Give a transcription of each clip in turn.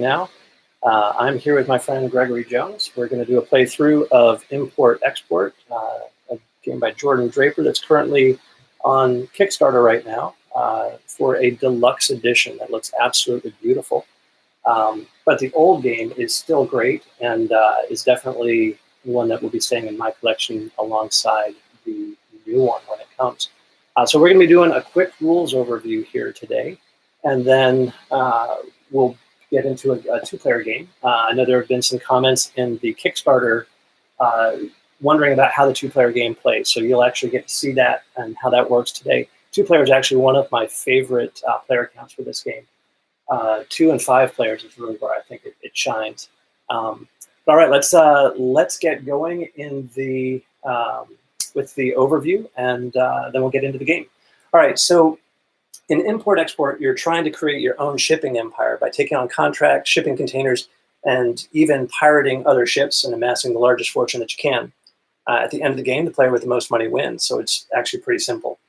now. I'm here with my friend Gregory Jones. We're going to do a playthrough of Import Export, a game by Jordan Draper that's currently on Kickstarter right now for a deluxe edition that looks absolutely beautiful. But the old game is still great and is definitely one that will be staying in my collection alongside the new one when it comes. So we're going to be doing a quick rules overview here today, and then we'll get into a two-player game. I know there have been some comments in the Kickstarter wondering about how the two-player game plays, so you'll actually get to see that and how that works today. Two-player is actually one of my favorite player counts for this game. 2 and 5 players is really where I think it shines. All right, let's get going in the with the overview, and then we'll get into the game. All right, so in Import-Export, you're trying to create your own shipping empire by taking on contracts, shipping containers, and even pirating other ships and amassing the largest fortune that you can. At the end of the game, the player with the most money wins, so it's actually pretty simple.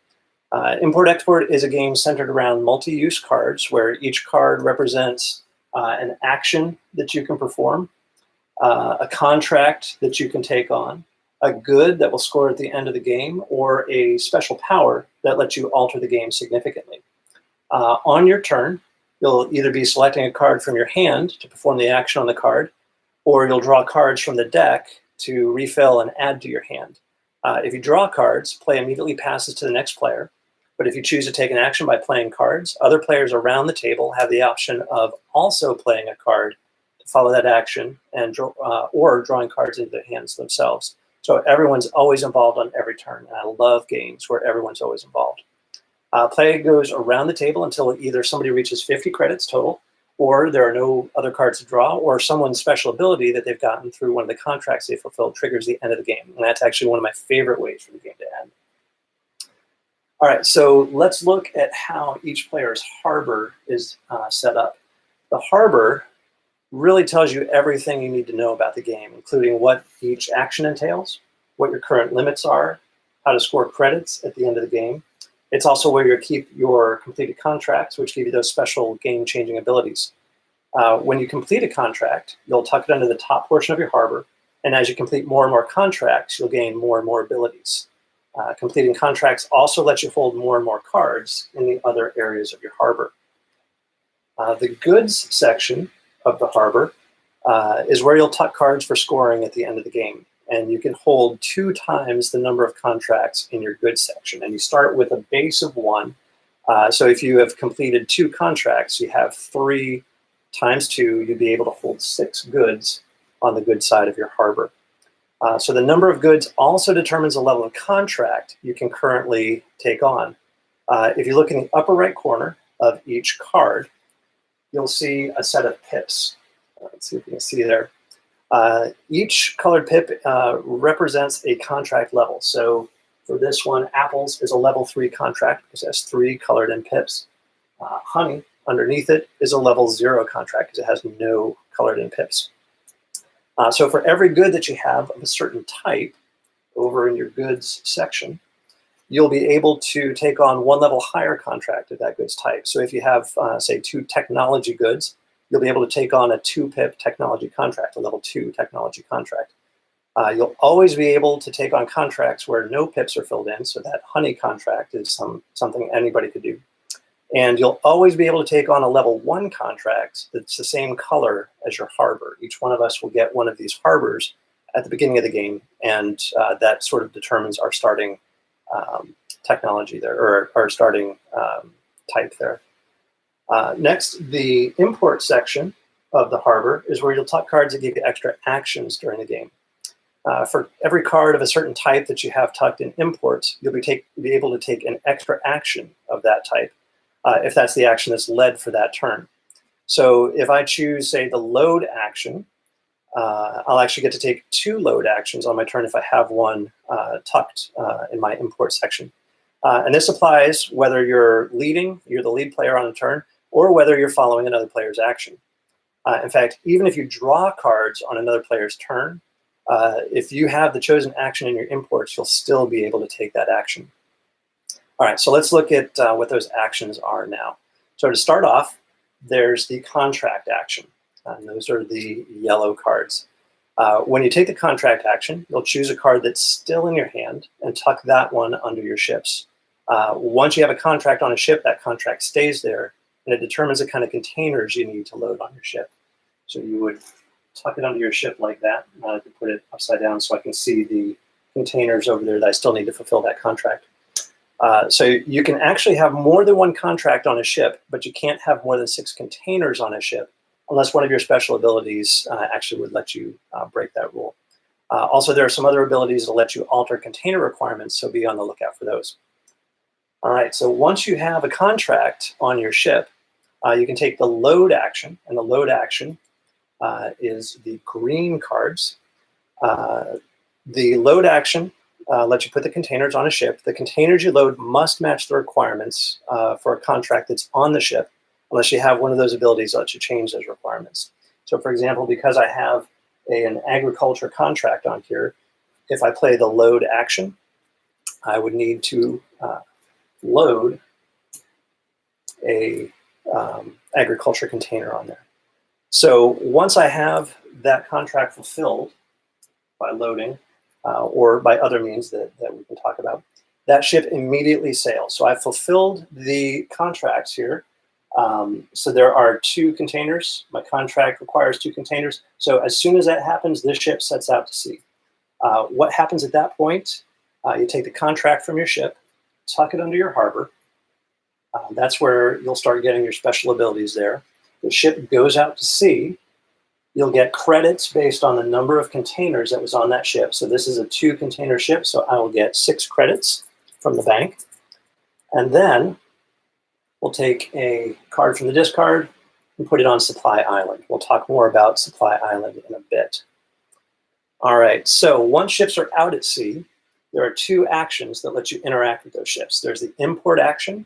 Import-Export is a game centered around multi-use cards, where each card represents an action that you can perform, a contract that you can take on, a good that will score at the end of the game, or a special power that lets you alter the game significantly. On your turn, you'll either be selecting a card from your hand to perform the action on the card, or you'll draw cards from the deck to refill and add to your hand. If you draw cards, play immediately passes to the next player. But if you choose to take an action by playing cards, other players around the table have the option of also playing a card to follow that action and or drawing cards into their hands themselves. So everyone's always involved on every turn, and I love games where everyone's always involved. Play goes around the table until either somebody reaches 50 credits total, or there are no other cards to draw, or someone's special ability that they've gotten through one of the contracts they fulfilled triggers the end of the game. And that's actually one of my favorite ways for the game to end. All right, so let's look at how each player's harbor is set up. The harbor really tells you everything you need to know about the game, including what each action entails, what your current limits are, how to score credits at the end of the game. It's also where you keep your completed contracts, which give you those special game-changing abilities. When you complete a contract, you'll tuck it under the top portion of your harbor, and as you complete more and more contracts, you'll gain more and more abilities. Completing contracts also lets you hold more and more cards in the other areas of your harbor. The goods section of the harbor is where you'll tuck cards for scoring at the end of the game. And you can hold 2 times the number of contracts in your goods section. And you start with a base of 1. So if you have completed 2 contracts, you have 3 times 2, you'd be able to hold 6 goods on the good side of your harbor. So the number of goods also determines the level of contract you can currently take on. If you look in the upper right corner of each card, you'll see a set of pips. Let's see if you can see there. Each colored pip represents a contract level. So for this one, apples is a level 3 contract because it has 3 colored in pips. Honey, underneath it, is a level 0 contract because it has no colored in pips. So for every good that you have of a certain type over in your goods section, you'll be able to take on 1 level higher contract of that goods type. So if you have, say, 2 technology goods, you'll be able to take on a 2-pip technology contract, a level 2 technology contract. You'll always be able to take on contracts where no pips are filled in, so that honey contract is something anybody could do. And you'll always be able to take on a level 1 contract that's the same color as your harbor. Each one of us will get one of these harbors at the beginning of the game, and that sort of determines our starting technology there, or our starting type there. Next, the import section of the harbor is where you'll tuck cards that give you extra actions during the game. For every card of a certain type that you have tucked in imports, you'll be able to take an extra action of that type if that's the action that's led for that turn. So if I choose, say, the load action, I'll actually get to take 2 load actions on my turn if I have one tucked in my import section. And this applies whether you're the lead player on a turn, or whether you're following another player's action. In fact, even if you draw cards on another player's turn, if you have the chosen action in your imports, you'll still be able to take that action. All right, so let's look at what those actions are now. So to start off, there's the contract action. and those are the yellow cards. When you take the contract action, you'll choose a card that's still in your hand and tuck that one under your ships. Once you have a contract on a ship, that contract stays there, and it determines the kind of containers you need to load on your ship. So you would tuck it under your ship like that. I could put it upside down so I can see the containers over there that I still need to fulfill that contract. So you can actually have more than one contract on a ship, but you can't have more than 6 containers on a ship unless one of your special abilities actually would let you break that rule. Also, there are some other abilities that let you alter container requirements, so be on the lookout for those. All right, so once you have a contract on your ship, you can take the load action, and the load action is the green cards. The load action lets you put the containers on a ship. The containers you load must match the requirements for a contract that's on the ship, unless you have one of those abilities that lets you change those requirements. So for example, because I have an agriculture contract on here, if I play the load action, I would need to load a agriculture container on there. So once I have that contract fulfilled by loading or by other means that we can talk about, that ship immediately sails. So I've fulfilled the contracts here. So there are 2 containers. My contract requires 2 containers. So as soon as that happens, this ship sets out to sea. What happens at that point? You take the contract from your ship, tuck it under your harbor. That's where you'll start getting your special abilities there. The ship goes out to sea. You'll get credits based on the number of containers that was on that ship. So this is a 2-container ship, so I will get 6 credits from the bank. And then we'll take a card from the discard and put it on Supply Island. We'll talk more about Supply Island in a bit. All right, so once ships are out at sea, there are 2 actions that let you interact with those ships. There's the import action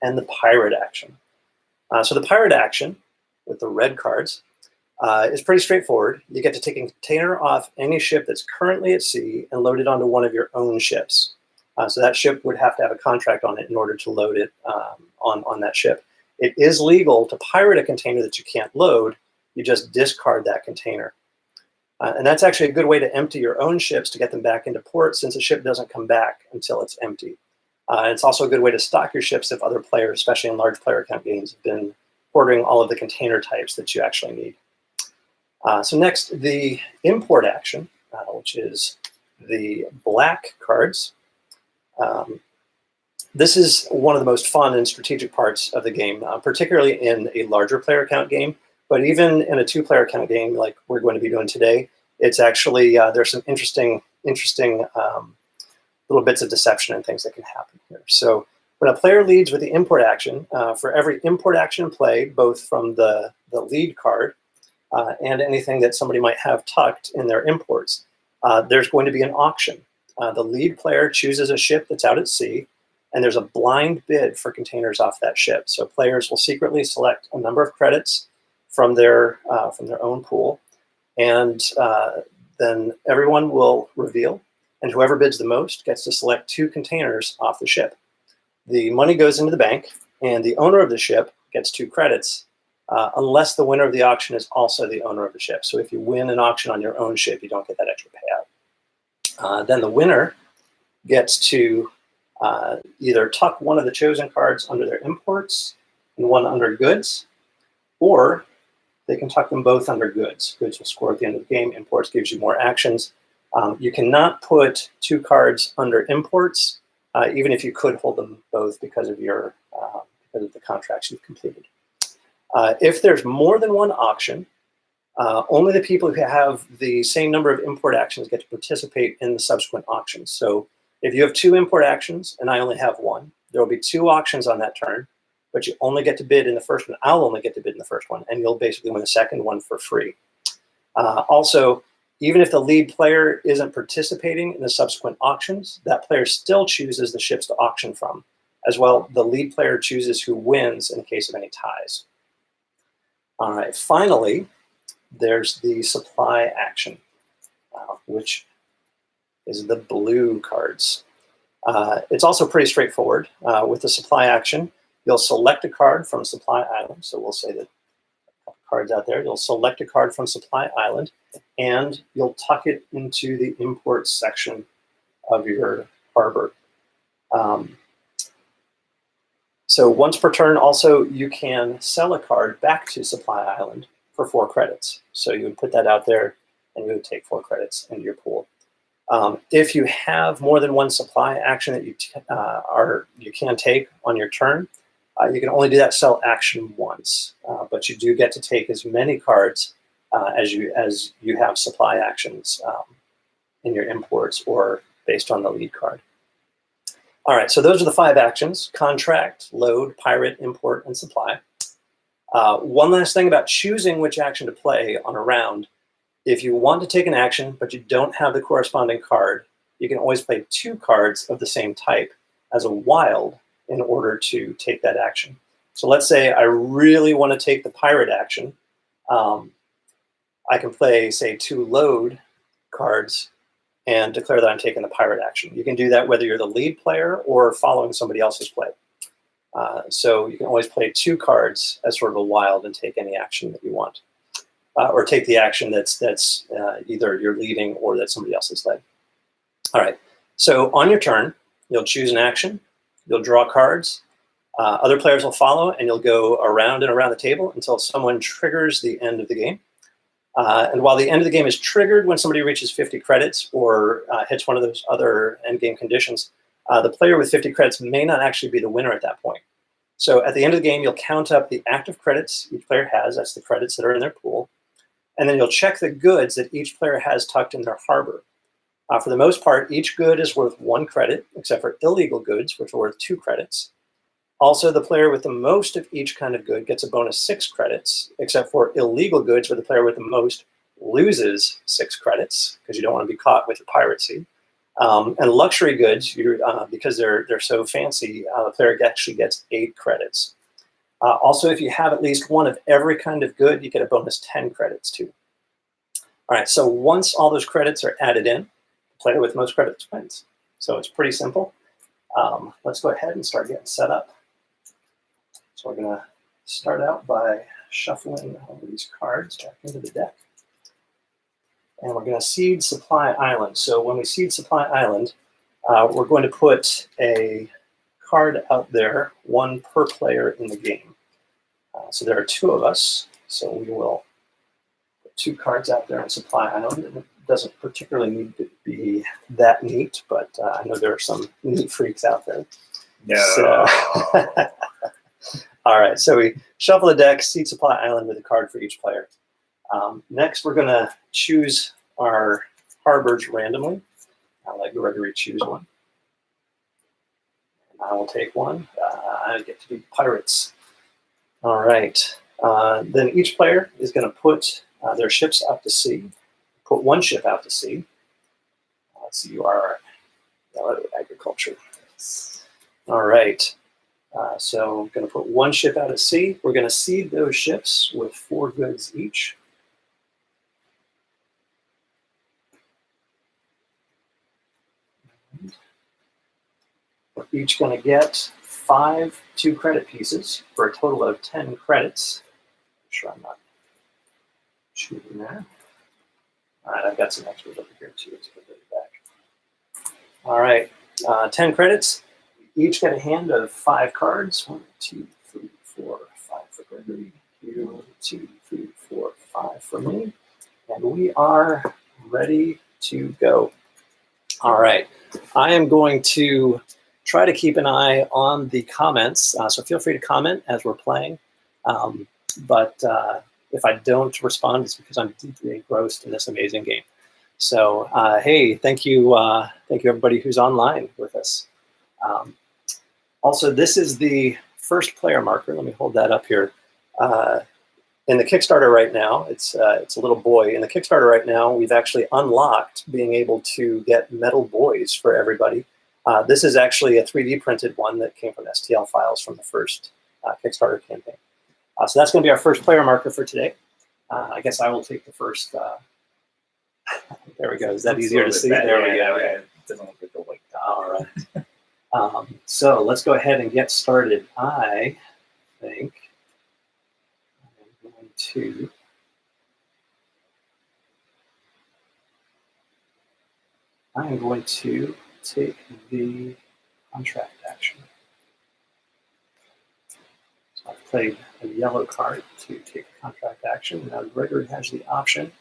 and the pirate action. So the pirate action, with the red cards, is pretty straightforward. You get to take a container off any ship that's currently at sea and load it onto one of your own ships. So that ship would have to have a contract on it in order to load it on that ship. It is legal to pirate a container that you can't load. You just discard that container. And that's actually a good way to empty your own ships to get them back into port, since a ship doesn't come back until it's empty. It's also a good way to stock your ships if other players, especially in large player count games, have been ordering all of the container types that you actually need. So next, the import action, which is the black cards. This is one of the most fun and strategic parts of the game, particularly in a larger player count game. But even in a 2-player count game like we're going to be doing today, it's actually, there's some interesting little bits of deception and things that can happen here. So when a player leads with the import action, for every import action play, both from the lead card and anything that somebody might have tucked in their imports, there's going to be an auction. The lead player chooses a ship that's out at sea, and there's a blind bid for containers off that ship. So players will secretly select a number of credits from their own pool, and then everyone will reveal, and whoever bids the most gets to select 2 containers off the ship. The money goes into the bank, and the owner of the ship gets 2 credits, unless the winner of the auction is also the owner of the ship. So if you win an auction on your own ship, you don't get that extra payout. Then the winner gets to either tuck one of the chosen cards under their imports and one under goods, or they can tuck them both under goods. Goods will score at the end of the game. Imports gives you more actions. You cannot put 2 cards under imports, even if you could hold them both because of your because of the contracts you've completed. If there's more than one auction, only the people who have the same number of import actions get to participate in the subsequent auctions. So if you have 2 import actions and I only have 1, there will be 2 auctions on that turn, but you only get to bid in the first one. I'll only get to bid in the first one, and you'll basically win the second one for free. Also, even if the lead player isn't participating in the subsequent auctions, that player still chooses the ships to auction from. As well, the lead player chooses who wins in case of any ties. All right, finally, there's the supply action, which is the blue cards. It's also pretty straightforward. With the supply action, you'll select a card from Supply Island. So we'll say that cards out there. You'll select a card from Supply Island, and you'll tuck it into the import section of your harbor. So once per turn, also, you can sell a card back to Supply Island for 4 credits. So you would put that out there, and you would take 4 credits into your pool. If you have more than one supply action that you can take on your turn, you can only do that sell action once, but you do get to take as many cards as you have supply actions in your imports or based on the lead card. All right, so those are the 5 actions: contract, load, pirate, import, and supply. One last thing about choosing which action to play on a round. If you want to take an action, but you don't have the corresponding card, you can always play 2 cards of the same type as a wild in order to take that action. So let's say I really want to take the pirate action. I can play, say, 2 load cards and declare that I'm taking the pirate action. You can do that whether you're the lead player or following somebody else's play. So you can always play 2 cards as sort of a wild and take any action that you want. Or take the action that's either you're leading or that somebody else has led. All right, so on your turn, you'll choose an action, you'll draw cards, other players will follow, and you'll go around and around the table until someone triggers the end of the game. And while the end of the game is triggered when somebody reaches 50 credits or hits one of those other end game conditions, the player with 50 credits may not actually be the winner at that point. So at the end of the game, you'll count up the active credits each player has. That's the credits that are in their pool. And then you'll check the goods that each player has tucked in their harbor. For the most part, each good is worth 1 credit, except for illegal goods, which are worth 2 credits. Also, the player with the most of each kind of good gets a bonus 6 credits, except for illegal goods, where the player with the most loses 6 credits, because you don't want to be caught with your piracy. And luxury goods, because they're so fancy, the player actually gets 8 credits. Also, if you have at least one of every kind of good, you get a bonus 10 credits too. All right, so once all those credits are added in, the player with most credits wins. So it's pretty simple. Let's go ahead and start getting set up. So we're going to start out by shuffling all of these cards back into the deck. And we're going to seed Supply Island. So when we seed Supply Island, we're going to put a card out there, 1 per player in the game. So there are 2 of us, so we will put 2 cards out there on Supply Island. And it doesn't particularly need to be that neat, but I know there are some neat freaks out there. No. So, all right, so we shuffle the deck, seed Supply Island with a card for each player. Next, we're going to choose our harbors randomly. I'll let Gregory choose one. I will take one. I get to be pirates. All right. Then each player is going to put their ships out to sea. Put 1 ship out to sea. Let's see, you are agriculture. All right. So I'm going to put 1 ship out at sea. We're going to seed those ships with 4 goods each. We're each going to get 5 2-credit pieces for a total of 10 credits. Make sure I'm not shooting there. All right, I've got some extras over here too. Let's put those back. All right, 10 credits. Each get a hand of 5 cards. 1, 2, 3, 4, 5 for Gregory. 1, 2, 3, 4, 5 for me. And we are ready to go. All right, I am going to try to keep an eye on the comments, so feel free to comment as we're playing. But if I don't respond, it's because I'm deeply engrossed in this amazing game. So hey, thank you everybody who's online with us. Also, this is the first player marker. Let me hold that up here. In the Kickstarter right now, it's a little boy. In the Kickstarter right now, we've actually unlocked being able to get metal boys for everybody. This is actually a 3D printed one that came from STL files from the first Kickstarter campaign. So that's going to be our first player marker for today. I guess I will take the first. There we go. Is that easier to see? There we go. It doesn't look like the white. All right. So let's go ahead and get started. I think I'm going to take the contract action. So I've played a yellow card to take a contract action. Now Gregory has the option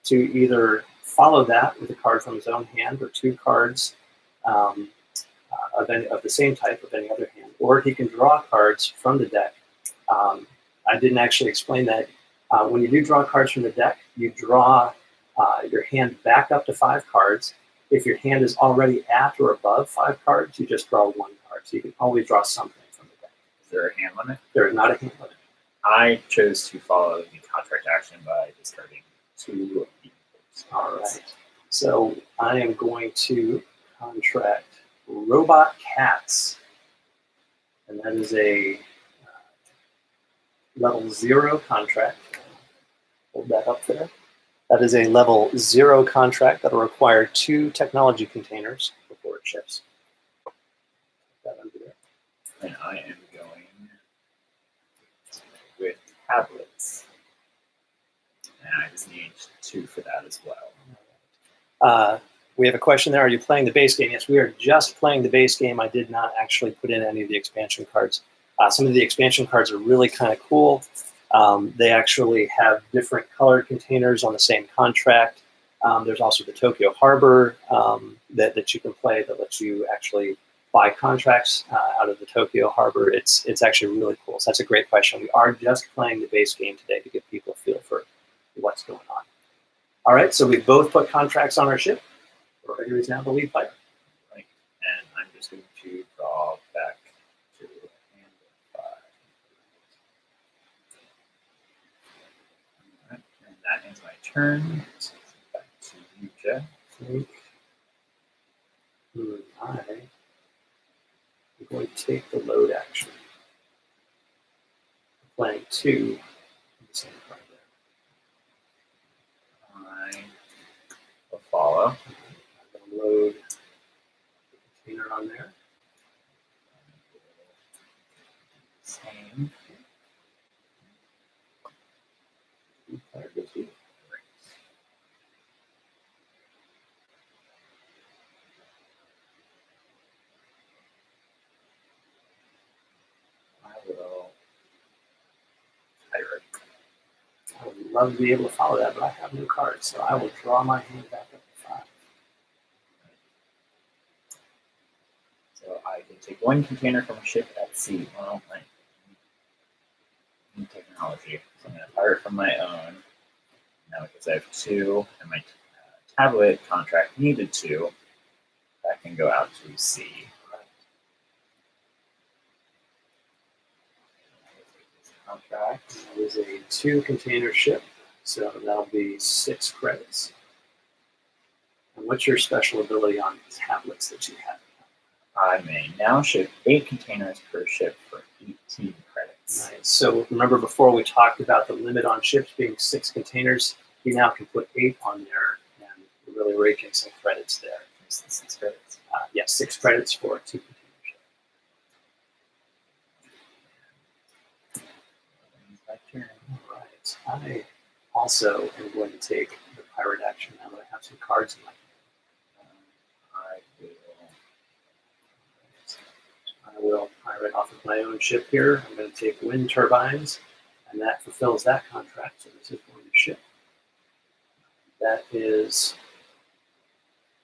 to either follow that with a card from his own hand or two cards of the same type of any other hand, or he can draw cards from the deck. I didn't actually explain that. When you do draw cards from the deck, you draw your hand back up to 5 cards. If your hand is already at or above 5 cards, you just draw 1 card. So you can always draw something from the deck. Is there a hand limit? There is not a hand limit. I chose to follow the contract action by discarding 2 cards. All right. So I am going to contract Robot Cats. And that is a level 0 contract. Hold that up there. That is a level 0 contract that will require 2 technology containers before it ships. Put that under there. And I am going with tablets. And I just need 2 for that as well. We have a question there. Are you playing the base game? Yes, we are just playing the base game. I did not actually put in any of the expansion cards. Some of the expansion cards are really kind of cool. They actually have different colored containers on the same contract. There's also the Tokyo Harbor that you can play that lets you actually buy contracts out of the Tokyo Harbor. It's actually really cool. So that's a great question. We are just playing the base game today to give people a feel for what's going on. All right, so we've both put contracts on our ship. Gregory's now the lead player. Right. And I'm just going to draw back to hand of 5. All right. And that ends my turn. So back to you, Jeff. I'm going to take the load action. I'm playing 2 of the same card there. I will follow. Load the container on there. Same. I will pirate. I would love to be able to follow that, but I have no cards, so I will draw my hand back up to 5. So I can take 1 container from a ship at sea. Well, I need technology. So I'm going to pirate from my own. Now because I have 2, and my tablet contract needed 2, that can go out to sea. Contract is a 2 container ship, so that'll be 6 credits. And what's your special ability on tablets that you have? I may now ship 8 containers per ship for 18 credits. Nice. So remember before we talked about the limit on ships being 6 containers, you now can put 8 on there and really rake in some credits there. 6 credits. Yes, 6 credits for a 2 container ship. All right. I also am going to take the pirate action now that I have some cards in my hand. I will pirate off of my own ship here. I'm going to take wind turbines, and that fulfills that contract. So this is going to ship. That is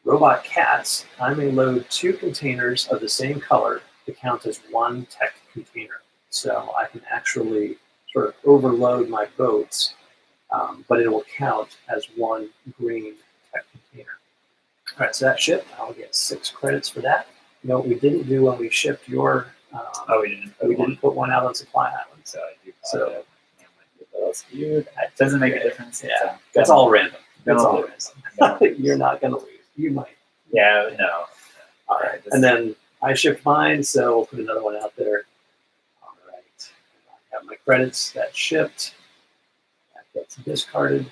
Robot Cats. I may load 2 containers of the same color to count as 1 tech container. So I can actually sort of overload my boats, but it will count as 1 green tech container. All right, so that ship, I'll get 6 credits for that. You know what we didn't do when we shipped your... we didn't put 1 out on Supply Island. So I do that doesn't make a difference. Yeah, it's all random. It's all random. You're not going to lose. You might. Yeah, no. All right, and then I shipped mine, so we'll put another 1 out there. All right, I have my credits. That shipped. That gets discarded.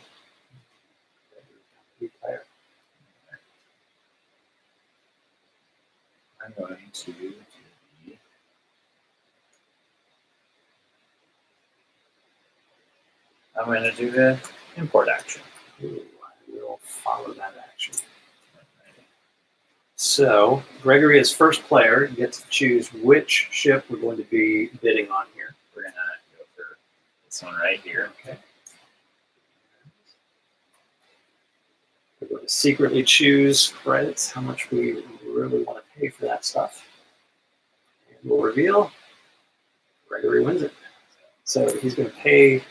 I'm going to do I'm going to do the import action. Ooh, I will follow that action. So Gregory, as first player, gets to choose which ship we're going to be bidding on here. We're going to go for this one right here. Okay. We're going to secretly choose credits, how much we really want to pay for that stuff. And we'll reveal Gregory wins it. So he's going to pay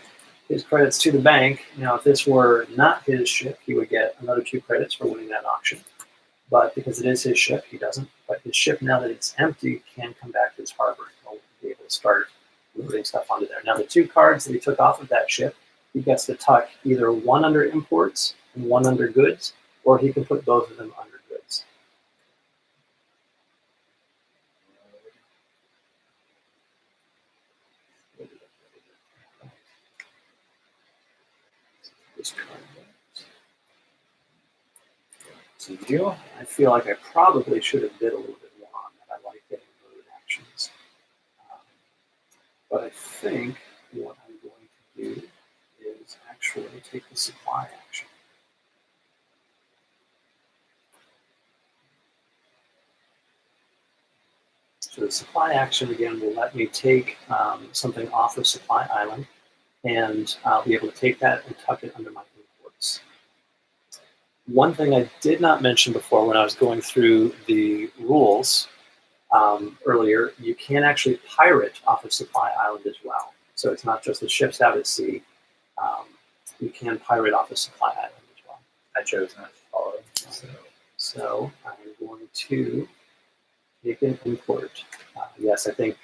his credits to the bank. Now, if this were not his ship, he would get another 2 credits for winning that auction. But because it is his ship, he doesn't. But his ship, now that it's empty, can come back to his harbor. He'll be able to start loading stuff onto there. Now, the 2 cards that he took off of that ship, he gets to tuck either one under imports and one under goods, or he can put both of them under goods. This card to you. I feel like I probably should have bid a little bit more on that. I like getting load actions. But I think what I'm going to do is actually take the supply action. So the supply action, again, will let me take something off of Supply Island, and I'll be able to take that and tuck it under my imports. One thing I did not mention before when I was going through the rules earlier, you can actually pirate off of Supply Island as well. So it's not just the ships out at sea. You can pirate off of Supply Island as well. I chose not to follow. So I'm going to make an import. Yes, I think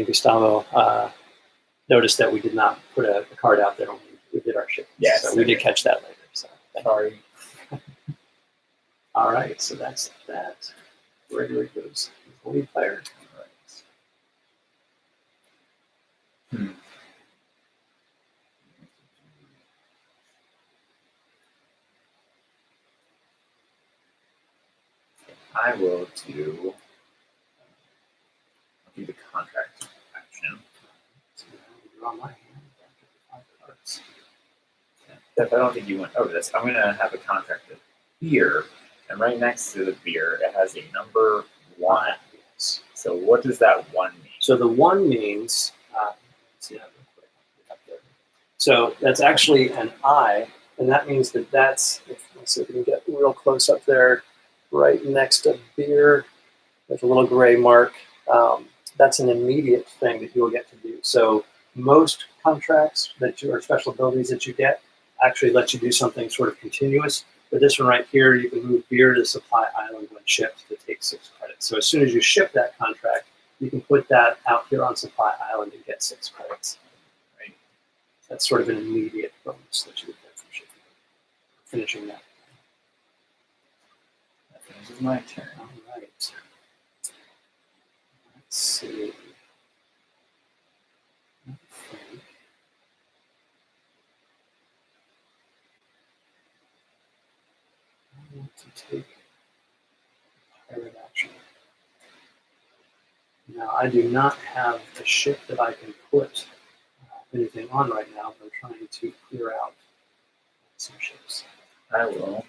Gustavo noticed that we did not put a card out there when we did our ship. Yes, so we did catch that later. So sorry. All right, so that's that. Gregory goes the lead player. All right. I will do the contract action. So now draw my hand. Back to the 5 cards. If I don't think you went over this, I'm going to have a contract of beer, and right next to the beer, it has a number 1. Yes. So what does that 1 mean? So the 1 means, let's see that real quick. So that's actually an I, and that means that that's, let's see if we can get real close up there, right next to beer. There's a little gray mark. That's an immediate thing that you'll get to do. So most contracts or special abilities that you get actually let you do something sort of continuous. But this one right here, you can move beer to Supply Island when shipped to take 6 credits. So as soon as you ship that contract, you can put that out here on Supply Island and get 6 credits. Right? That's sort of an immediate bonus that you would get from shipping. Finishing that. That finishes my turn. All right. Let's see. I want to take pirate action. Now, I do not have a ship that I can put anything on right now, but I'm trying to clear out some ships. I will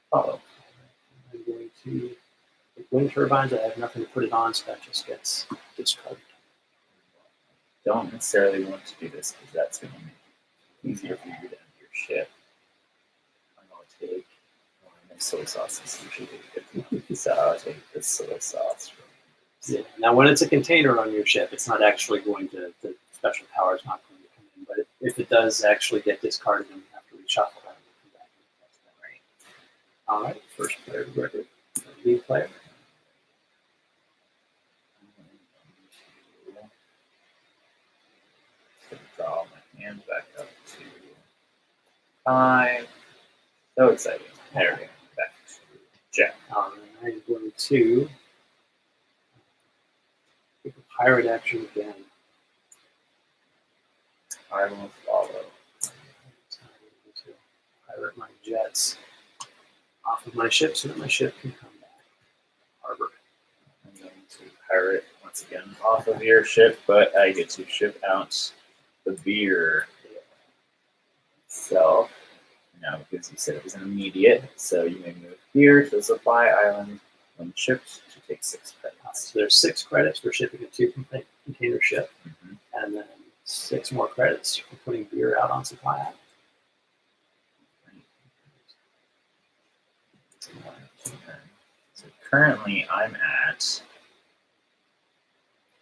follow. I'm going to take wind turbines. I have nothing to put it on, so that just gets discarded. Don't necessarily want to do this because that's going to make it easier for you to end your ship. I'm going to take soy sauce is usually good. So I'll take this soy sauce. Yeah. Now, when it's a container on your ship, it's not actually going to, the special power is not going to come in. But if it does actually get discarded, then we have to reshuffle that and come back. Right. All right, first player to record. Lead player. Draw my hand back up to 5. So exciting. There we go. Back to Jack. I'm going to take a pirate action again. I will follow. To pirate my jets off of my ship so that my ship can come back. Harbor. I'm going to pirate once again off of your ship, but I get to ship out the beer. itself. Now, because you said it was an immediate, so you may move here to the supply island when shipped to take 6 credits. So there's 6 credits for shipping a 2-container ship, Mm-hmm. and then 6 more credits for putting beer out on supply island. So currently I'm at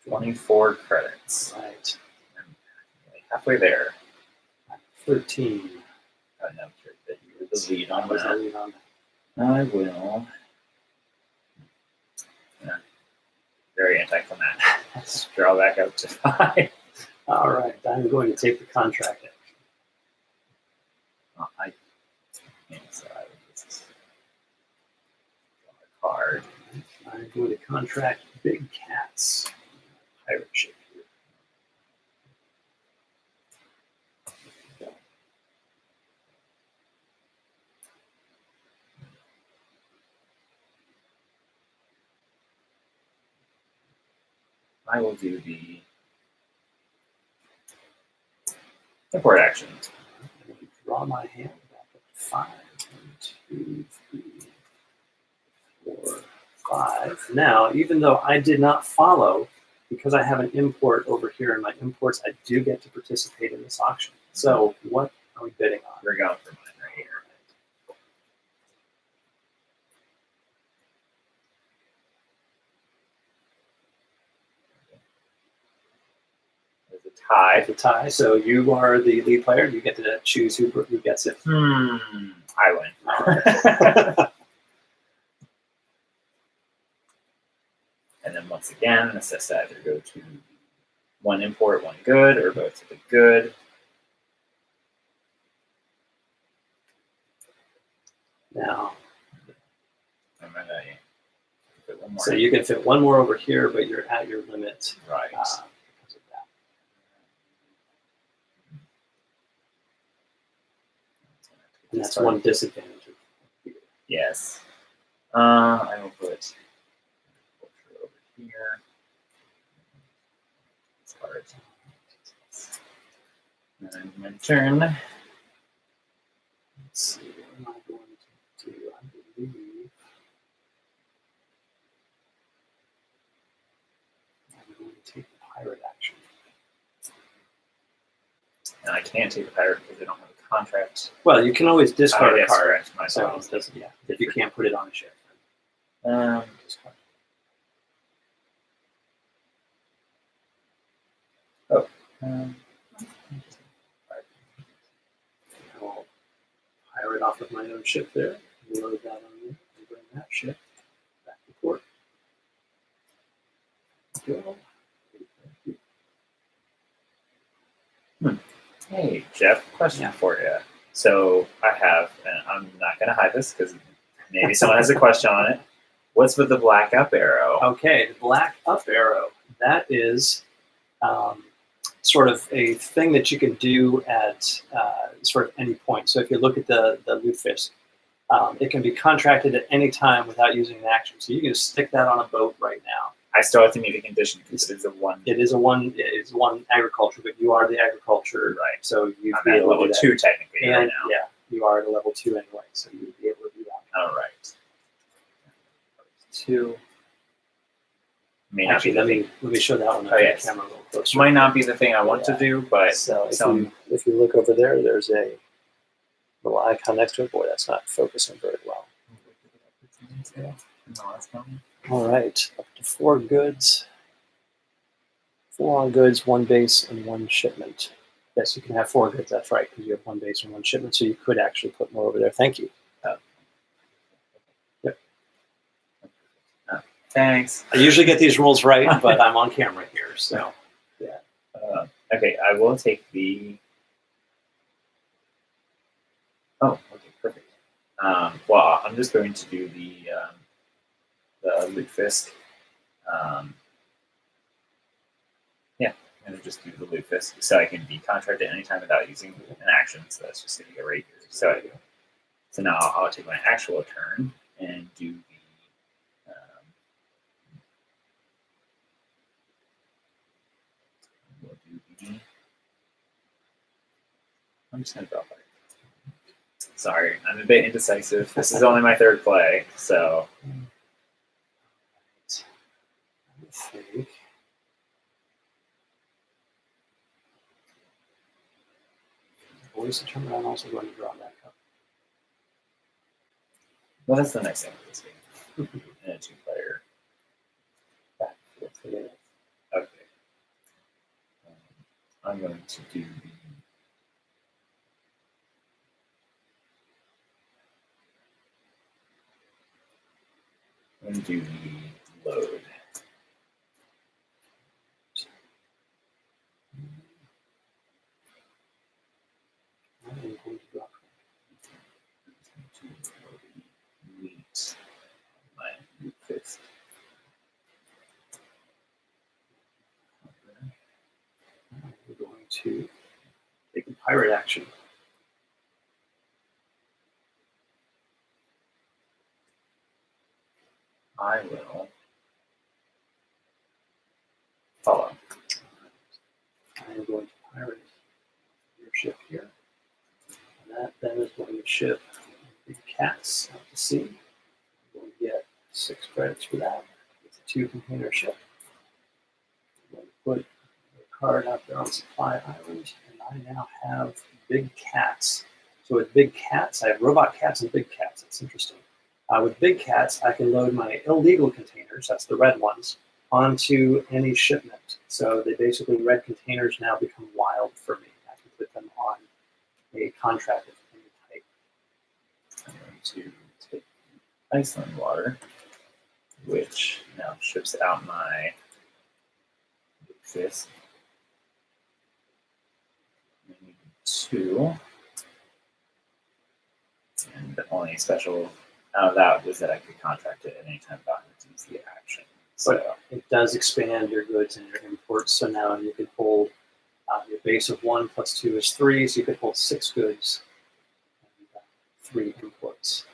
24 credits. Right. I'm like halfway there. 13. Oh, no, that you were the lead on Was the that. lead on that. I will. Yeah. Very anticlimactic. Let's draw back up to 5. All right, I'm going to take the contract action. I can't decide. Just draw a card. I'm going to contract Big Cats. Pirate ship here. I will do the import action. I'm going to draw my hand back up to 5. 1, 2, 3, 4, 5. Now, even though I did not follow, because I have an import over here in my imports, I do get to participate in this auction. So what are we bidding on? We're going for mine right here. There's a tie. It's a tie, so you are the lead player. You get to choose who gets it. I win. All right. And then once again, assess to either go to 1 import, 1 good, or both to the good. Now, Put one more. so you can fit 1 more over here, but you're at your limit. Right. Because of that. And that's one disadvantage. Yes. I will put culture over here. This card. And my turn. Let's see, what am I going to do? I believe I'm going to take the pirate action. And I can't take the pirate because they don't have a contract. Well, you can always discard a yes, card. correct. My So apologies. it doesn't, yeah, if you can't put it on a ship. Discard. I'll pirate off of my own ship there, load that on there, and bring that ship back to port. Go. Hey, Jeff, question Yeah. for you. So I have, and I'm not going to hide this because maybe someone has a question on it. What's with the black up arrow? Okay, the black up arrow. That is sort of a thing that you can do at sort of any point. So if you look at the lutefisk, it can be contracted at any time without using an action. So you can just stick that on a boat right now. I still have to meet the condition because it is a 1. It is one agriculture, but you are the agriculture, Right. So you'd I'm be at able level to do 2 technically that. right And now. yeah, you are at a level 2 anyway, so you'd be able to do that. All right. 2. May not Actually, be the let me show that one on Oh, the yes. camera a little closer. might not be the thing I want to do, but So some if you look over there, there's a little icon next to it. Boy, that's not focusing very well. in the last one. All right, up to 4 goods. 4 on goods, 1 base, and 1 shipment. Yes, you can have 4 goods. That's right, because you have 1 base and 1 shipment. So you could actually put more over there. Thank you. Thanks. I usually get these rules right, but I'm on camera here, so Okay, I will take the. Oh, okay, perfect. Well, I'm just going to do the lutefisk. Yeah, I'm going to just do the lutefisk so I can be contracted at any time without using an action. So that's just going to go right here. So now I'll take my actual turn and do the. We'll do the. I'm just going to draw 5. Sorry, I'm a bit indecisive. This is only my third play, so Let me think. Always determined I'm also going to draw back up. well, that's the next thing with this game. And a two-player. Back and forth again. Okay. I'm going to do the load. I'm going to draw. Meet my new fist. We're going to take a pirate action. I will follow. I am going to pirate your ship here. And that then is going to ship the cats out to sea. I'm going to get 6 credits for that. It's a 2-container ship. I'm going to put the card out there on Supply Island, and I now have big cats. So with big cats, I have robot cats and big cats. That's interesting. With big cats, I can load my illegal containers, that's the red ones, onto any shipment. So they basically, red containers now become wild for me. I can put them on a contract of any type. I'm going to take Iceland water, which now ships out my big fist. I need 2. And the only special out of that was that I could contract it at any time without having to use the action. So it does expand your goods and your imports. So now you can hold your base of 1 plus 2 is 3. So you could hold 6 goods and 3 imports.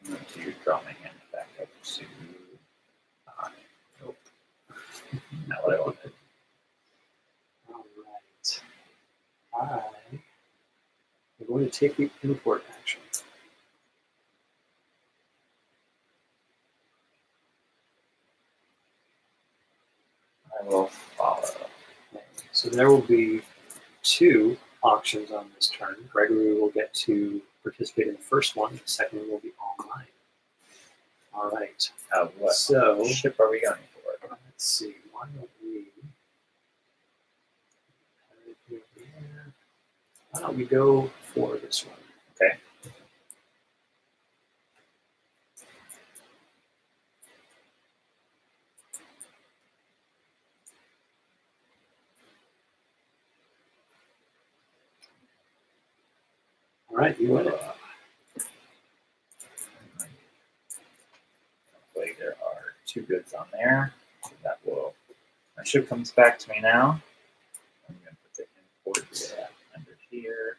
I'm going to draw my hand back up to nope. Not what I wanted. All right. I'm going to take the import action. I will follow. So there will be 2 auctions on this turn. Gregory will get to participate in the first one. The second one will be all mine. All right. What ship are we going for? Let's see. Why don't we go for this one? Okay. All right, you win it. Hopefully there are 2 goods on there. So that will. My ship comes back to me now. I'm going to put the import under here.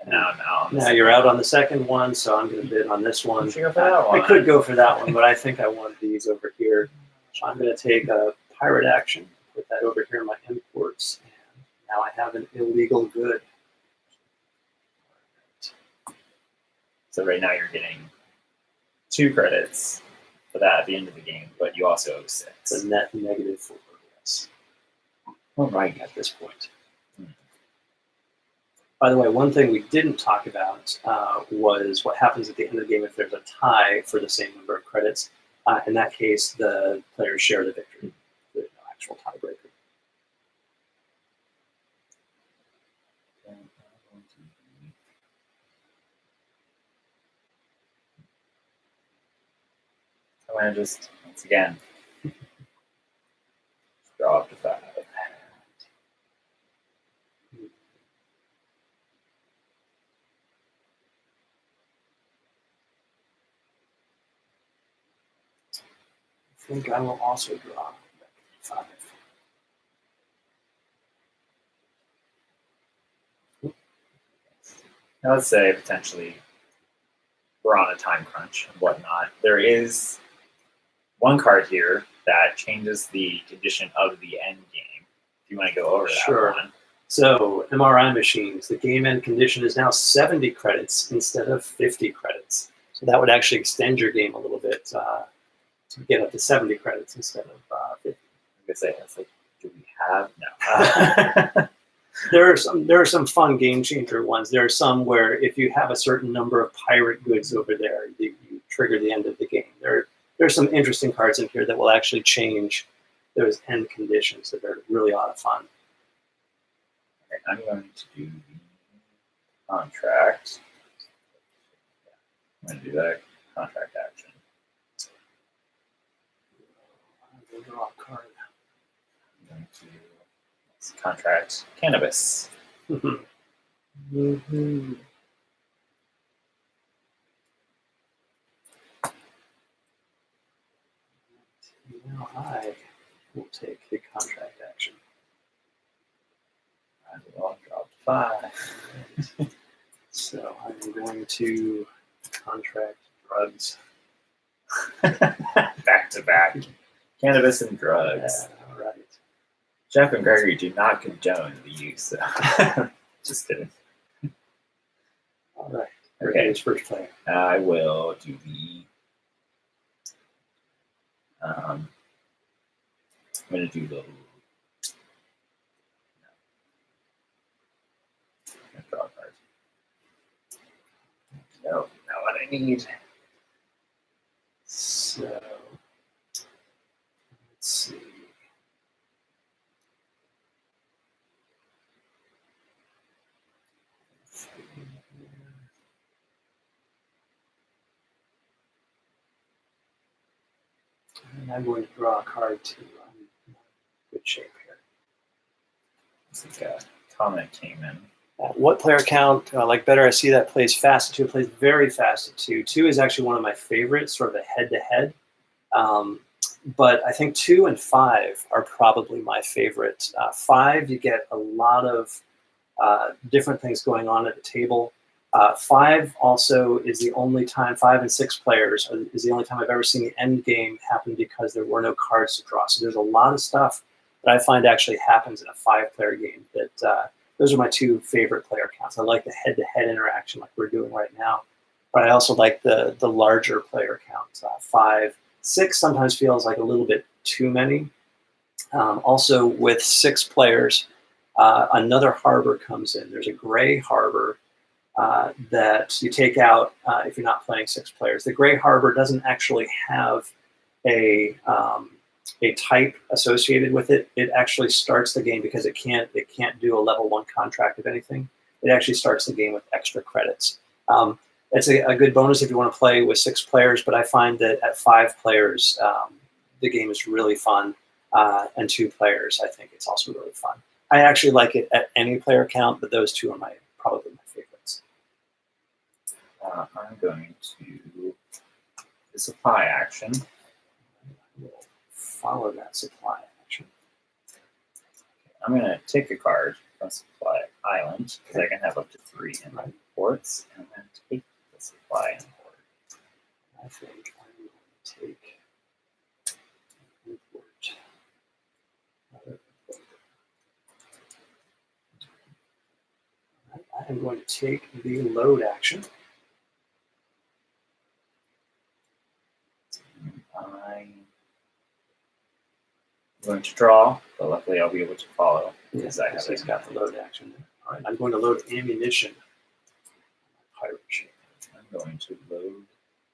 And now I'm out. Now you're out on the second one, so I'm going to bid on this one. You should go for that one. I could go for that one, but I think I want these over here. So I'm going to take a pirate action, put that over here in my imports, and now I have an illegal good. So right now you're getting 2 credits for that at the end of the game, but you also owe 6. It's a net -4, yes. All right. At this point. By the way, one thing we didn't talk about was what happens at the end of the game if there's a tie for the same number of credits. In that case, the players share the victory. There's no actual tiebreaker. I'm going to just, once again, draw up to 5. I think I will also draw 5. Now let's say potentially we're on a time crunch and whatnot. There is one card here that changes the condition of the end game. If you want to go over that one. So MRI machines, the game end condition is now 70 credits instead of 50 credits. So that would actually extend your game a little bit to get up to 70 credits instead of 50. I was gonna say, that's like, do we have no? There are some fun game changer ones. There are some where if you have a certain number of pirate goods over there, you trigger the end of the game. There's some interesting cards in here that will actually change those end conditions that are really a lot of fun. Okay, I'm going to do the contract. I'm going to do that contract action. I'll draw a card. I'm going to contract cannabis. Mm-hmm. Now I will take the contract action. I will drop 5. So I'm going to contract drugs. Back to back. Cannabis and drugs. Yeah, all right. Jeff and Gregory do not condone the use of. Just kidding. All right. Okay. First player. I will do the. I'm going to do the. Draw cards. No, not what I need. So let's see. And I'm going to draw a card too. I'm in good shape here. It's like a comment came in. What player count? Like better, I see that plays fast at 2. It plays very fast at 2. 2 is actually one of my favorites, sort of a head-to-head. But I think 2 and 5 are probably my favorite. 5, you get a lot of different things going on at the table. 5 also is the only time, 5 and 6 players is the only time I've ever seen the end game happen because there were no cards to draw. So there's a lot of stuff that I find actually happens in a 5-player game that those are my 2 favorite player counts. I like the head-to-head interaction like we're doing right now, but I also like the larger player counts. 5, 6 sometimes feels like a little bit too many. Also with 6 players, another harbor comes in. There's a gray harbor that you take out if you're not playing 6 players. The gray harbor doesn't actually have a type associated with it. It actually starts the game because it can't do a level 1 contract of anything. It actually starts the game with extra credits. It's a good bonus if you want to play with 6 players, but I find that at 5 players, the game is really fun, and 2 players, I think it's also really fun. I actually like it at any player count, but those 2 are probably my favorites. I'm going to the supply action. We'll follow that supply action. I'm going to take a card from Supply Island because I can have up to 3 in my ports, and then take the supply import. I think I'm going to take import. I am going to take the load action. I'm going to draw, but luckily I'll be able to follow because I have got the load action. All right, I'm going to load ammunition. Pirate ship. I'm going to load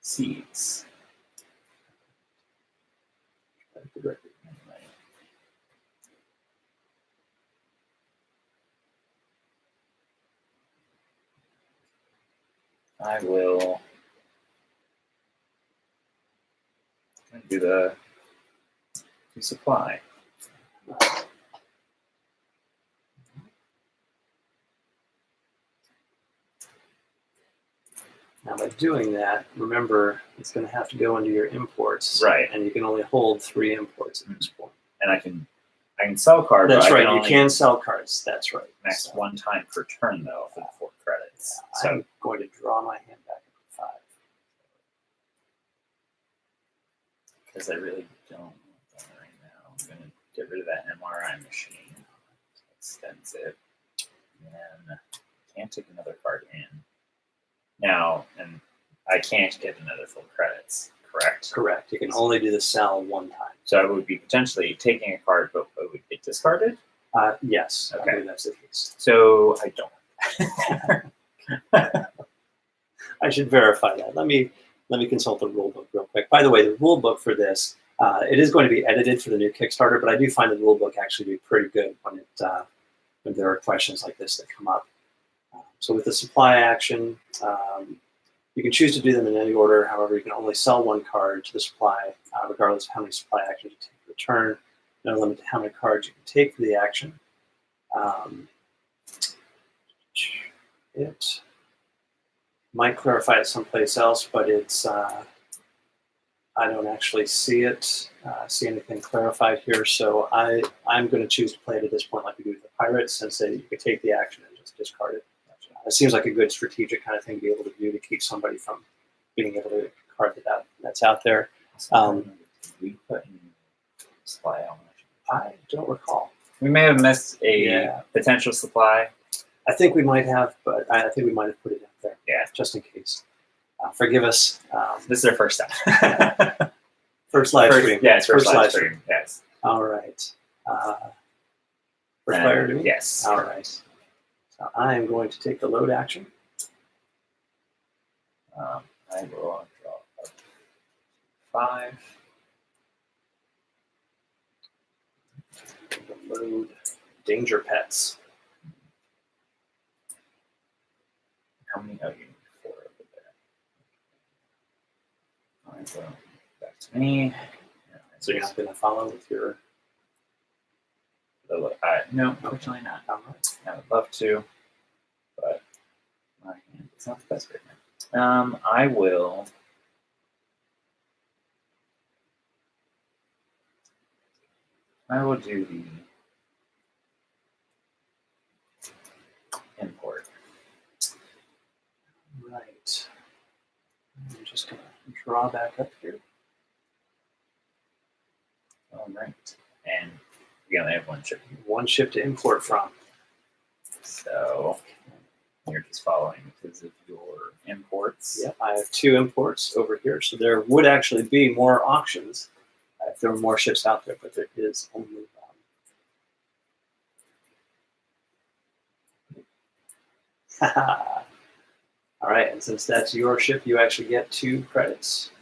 seeds. I will do the supply. Now, by doing that, remember it's going to have to go into your imports, right? And you can only hold 3 imports at this point. And I can sell cards. That's right. You can sell cards. That's right. Max 1 time per turn, though, for the 4 credits. So I'm going to draw my hand back up to 5. because I really don't want that right now. I'm going to get rid of that MRI machine. It's expensive. And then can't take another card in. Now, and I can't get another full credits, correct? Correct. You can only do the sell one time. So I would be potentially taking a card, but it would get discarded? Yes. Okay. I believe that's the case. So I don't. I should verify that. Let me consult the rule book real quick. By the way, the rule book for this, it is going to be edited for the new Kickstarter, but I do find the rule book actually to be pretty good when there are questions like this that come up. So with the supply action, you can choose to do them in any order. However, you can only sell one card to the supply, regardless of how many supply actions you take for the turn. No limit to how many cards you can take for the action. It might clarify it someplace else, but it's I don't actually see anything clarified here. So I'm going to choose to play it at this point like we do with the Pirates, and say you can take the action and just discard it. It seems like a good strategic kind of thing to be able to do to keep somebody from being able to card that's out there. We put in supply element. I don't recall. We may have missed a potential supply. I think we might have, but I think we might have put it out there. Yeah, just in case. Forgive us. This is our first time. First live stream. Yes, first live stream. Yes. All right. First player to me? Yes. All right. So I am going to take the load action. I will draw 5. Load danger pets. How many? Oh, you need 4 over there. All right, so back to me. So you're not going to follow with your... No, unfortunately not. All right. I would love to, but my hand is not the best right now. I will... do the import. Right. I'm just going to draw back up here. All right. And we only have one ship. One ship to import from. So you're just following because of your imports. Yep, I have 2 imports over here. So there would actually be more auctions if there were more ships out there, but there is only one. All right, and since that's your ship, you actually get 2 credits.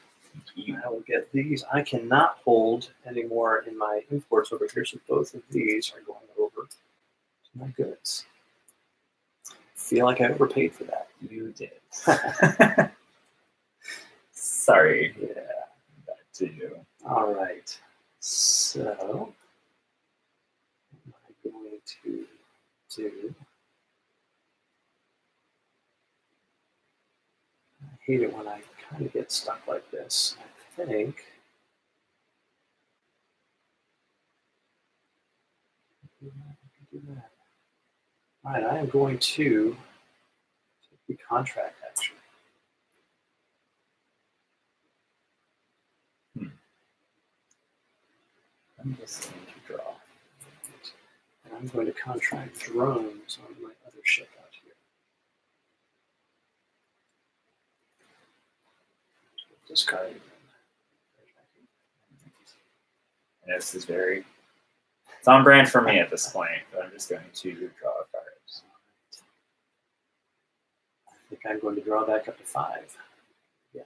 I will get these. I cannot hold any more in my imports over here, so both of these are going over to my goods. Feel like I overpaid for that. You did. Sorry. Yeah. That too. All right. So, what am I going to do? I hate it when I kind of get stuck like this. I think I can do that. All right, I am going to take the contract action. I'm just going to draw. And I'm going to contract drones on my other ship out here. Discard again. And this is it's on brand for me at this point, but I'm just going to draw cards. I think I'm going to draw back up to 5. Yeah.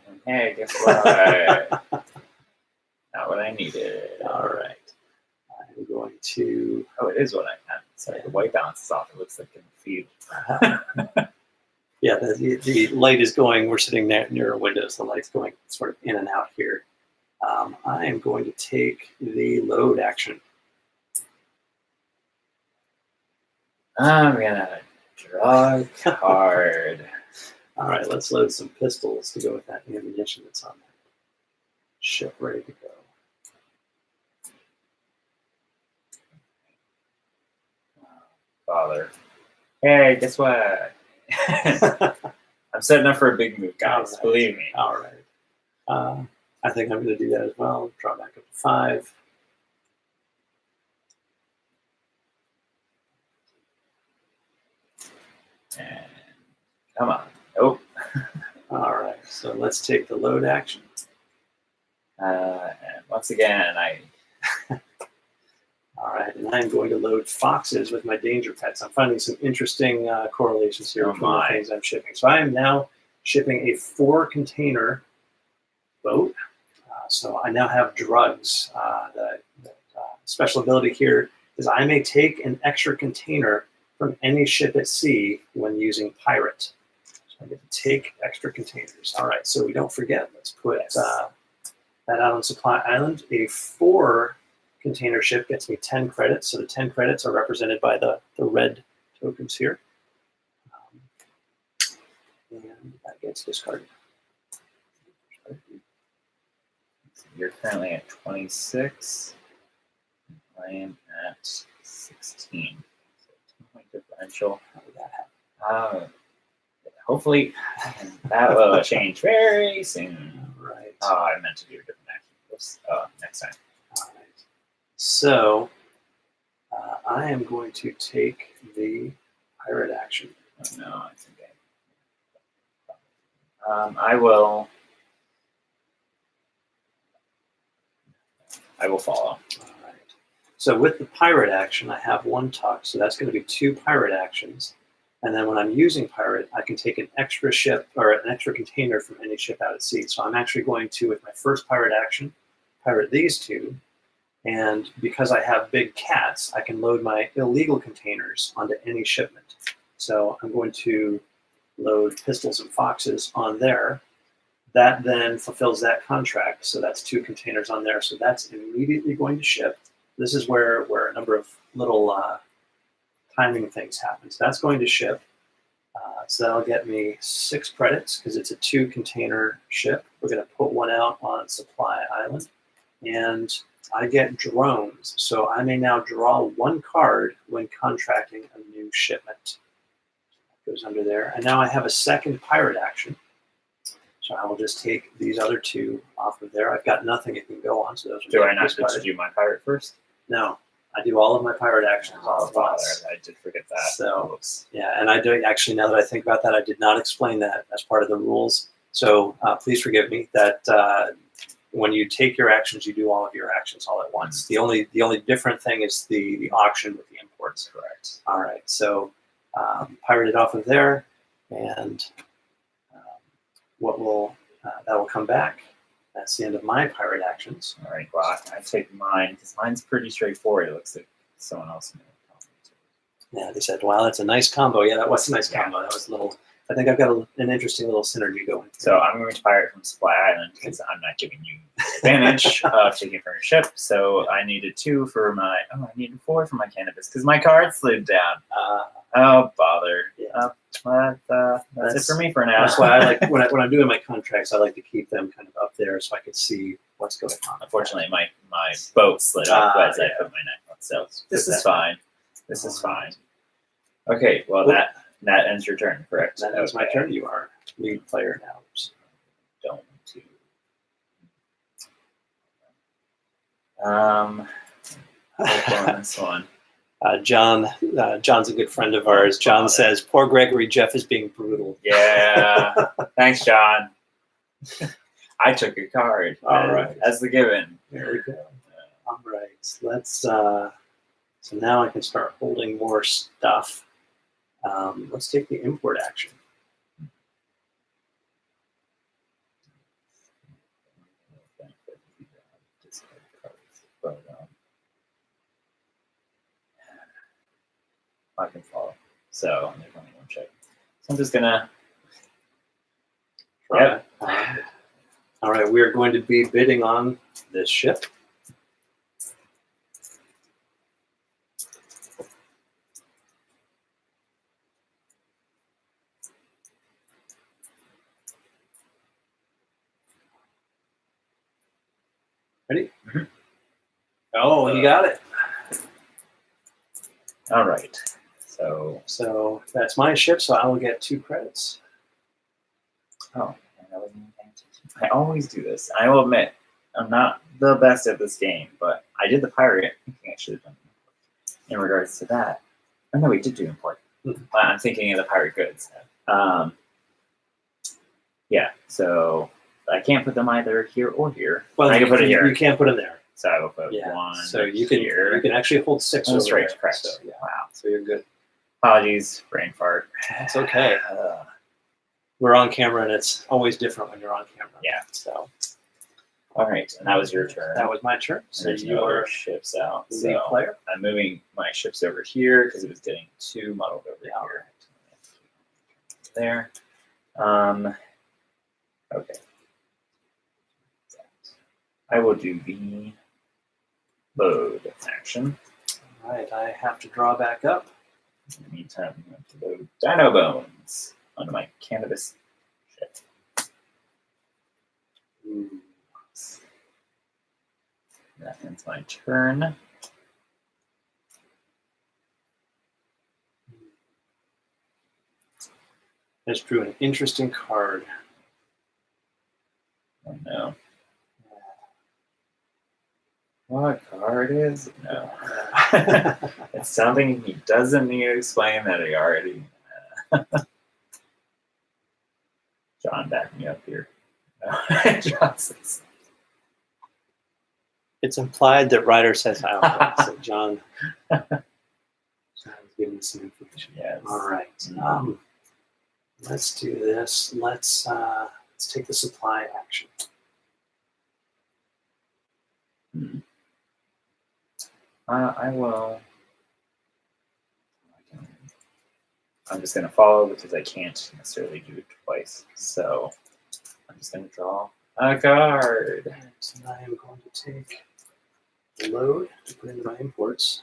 And hey, guess what? Not what I needed. All right. I'm going to... Oh, it is what I meant. Sorry, the white balance is off. It looks like in the feed. Yeah, the light is going. We're sitting near a window, so the light's going sort of in and out here. I am going to take the load action. I'm going to draw a card. All right, let's load some pistols to go with that ammunition that's on that ship ready to go. bother. Hey, guess what? I'm setting up for a big move, guys. Right. Believe me. All right. I think I'm going to do that as well. Draw back up to 5. And come on. Nope. All right. So let's take the load action. And once again, All right, and I'm going to load foxes with my danger pets. I'm finding some interesting correlations here between the things I'm shipping. So I am now shipping a 4-container boat. So I now have drugs. The special ability here is I may take an extra container from any ship at sea when using pirate. So I get to take extra containers. All right, so we don't forget. Let's put that out on Supply Island. A 4-container ship gets me 10 credits. So the 10 credits are represented by the red tokens here. And that gets discarded. You're currently at 26. I am at 16. So 2-point differential. How did that happen? Hopefully that will change very soon. All right. Oh, I meant to do a different action. Oops. Next time. All right. So I am going to take the pirate action. Oh, no, I think I will follow. All right. So with the pirate action, I have 1 tuck. So that's going to be 2 pirate actions. And then when I'm using pirate, I can take an extra ship or an extra container from any ship out at sea. So I'm actually going to, with my first pirate action, pirate these 2. And because I have big cats, I can load my illegal containers onto any shipment. So I'm going to load pistols and foxes on there. That then fulfills that contract. So that's 2 containers on there. So that's immediately going to ship. This is where a number of little timing things happen. So that's going to ship. So that'll get me 6 credits because it's a 2-container ship. We're going to put 1 out on Supply Island. And I get drones. So I may now draw 1 card when contracting a new shipment. That goes under there. And now I have a 2nd pirate action. So I will just take these other 2 off of there. I've got nothing it can go on. So those do I not get to do my pirate first? No. I do all of my pirate actions all at once. I did forget that. So, yeah, and I do actually, now that I think about that, I did not explain that as part of the rules. So please forgive me that when you take your actions, you do all of your actions all at once. The only different thing is the auction with the imports. Correct. All right, so pirate it off of there, and that will come back. That's the end of my pirate actions. All right, well, I take mine because mine's pretty straightforward. It looks like someone else made a Yeah, they said, wow, that's a nice combo. Yeah, that was a nice combo. That was a little, I think I've got an interesting little synergy going. So I'm going to pirate from Supply Island because I'm not giving you the advantage of taking from your ship. So I needed 2 for my, I needed 4 for my cannabis because my card slid down. Oh, bother. Yeah. That's it for me for now. That's why I like, when I'm doing my contracts, I like to keep them kind of up there so I can see what's going on. Unfortunately, my boat slid off as I put my knife on. So this is fine. This is fine. Okay, well, that ends your turn, correct? That ends my turn. You are lead player now. So don't on this one. John's a good friend of ours. John says, poor Gregory, Jeff is being brutal. Yeah. Thanks, John. I took a card. All right. As the given. There we go. All right. Let's, so now I can start holding more stuff. Let's take the import action. I can follow. So there's only 1 check. So I'm just gonna. Yep. All right, we are going to be bidding on this ship. Ready? Mm-hmm. Oh, you got it. All right. So that's my ship, so I will get 2 credits. oh, and I wasn't even paying attention. I always do this. I will admit, I'm not the best at this game, but I did the pirate. I think I should have done in regards to that. Oh no, we did do import. I'm thinking of the pirate goods. Yeah, so I can't put them either here or here. Well, I can put it here. You can't put them there. So I will put one So you here. can actually hold 6 over straight, there. correct. So, yeah. Wow. So you're good. Apologies, brain fart. It's okay. We're on camera, and it's always different when you're on camera. Yeah. So. All right, and that was your turn. That was my turn. So So there's you no are other ships out. the So player. I'm moving my ships over here because it was getting too muddled over here. There. Okay. I will do the load action. All right, I have to draw back up. In the meantime, I'm going to load Dino Bones onto my cannabis ship. Ooh. That ends my turn. Just drew an interesting card. Oh no. What card is it? No. It's something he doesn't need to explain that he already. John, back me up here. John says. It's implied that Ryder says I don't know. So John's giving me some information. Yes. All right. Let's do this. Let's take the supply action. I will. I'm just going to follow because I can't necessarily do it twice. So I'm just going to draw a card. And I am going to take the load to put into my imports.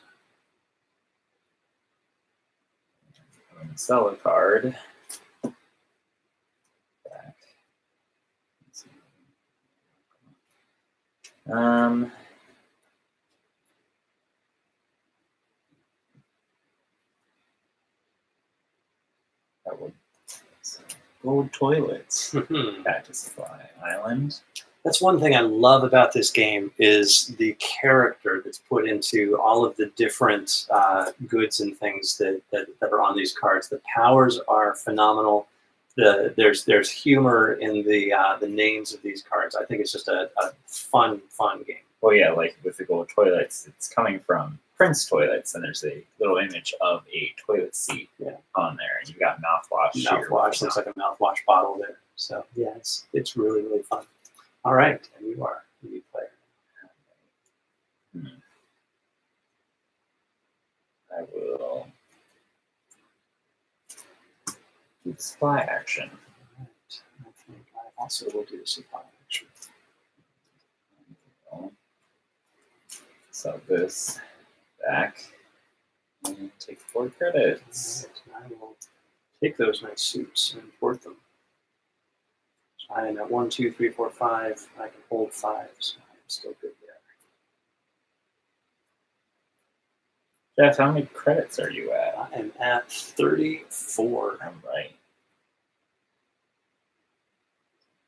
I'm going to sell a card. Back. That would gold toilets. Back to Supply Island. That's one thing I love about this game is the character that's put into all of the different goods and things that are on these cards. The powers are phenomenal. There's humor in the names of these cards. I think it's just a fun game. Well, yeah, like with the gold toilets, it's coming from Prince Toilets, and there's a little image of a toilet seat on there, and you've got mouthwash. Mouthwash looks like a mouthwash bottle there. So yeah, it's really fun. All right, and you are the new player. I will do the supply action. All right. I think I also will do the supply action. So this back and take 4 credits. All right, I will take those nice suits and import them. So I am at 1, 2, 3, 4, 5. I can hold 5, so I'm still good there. Jeff, how many credits are you at? I am at 34. All right.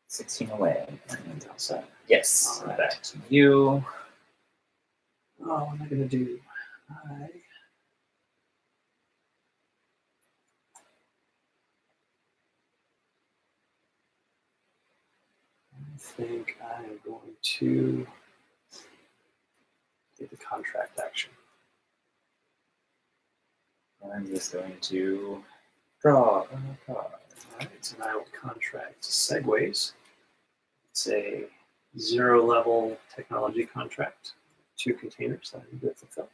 16 away. And how's that? Yes. All right. Back to you. Oh, what am I going to do? I think I am going to take the contract action. I'm just going to draw a card. All right, and I will contract Segways. It's a 0-level technology contract. 2 containers that I need to fulfill.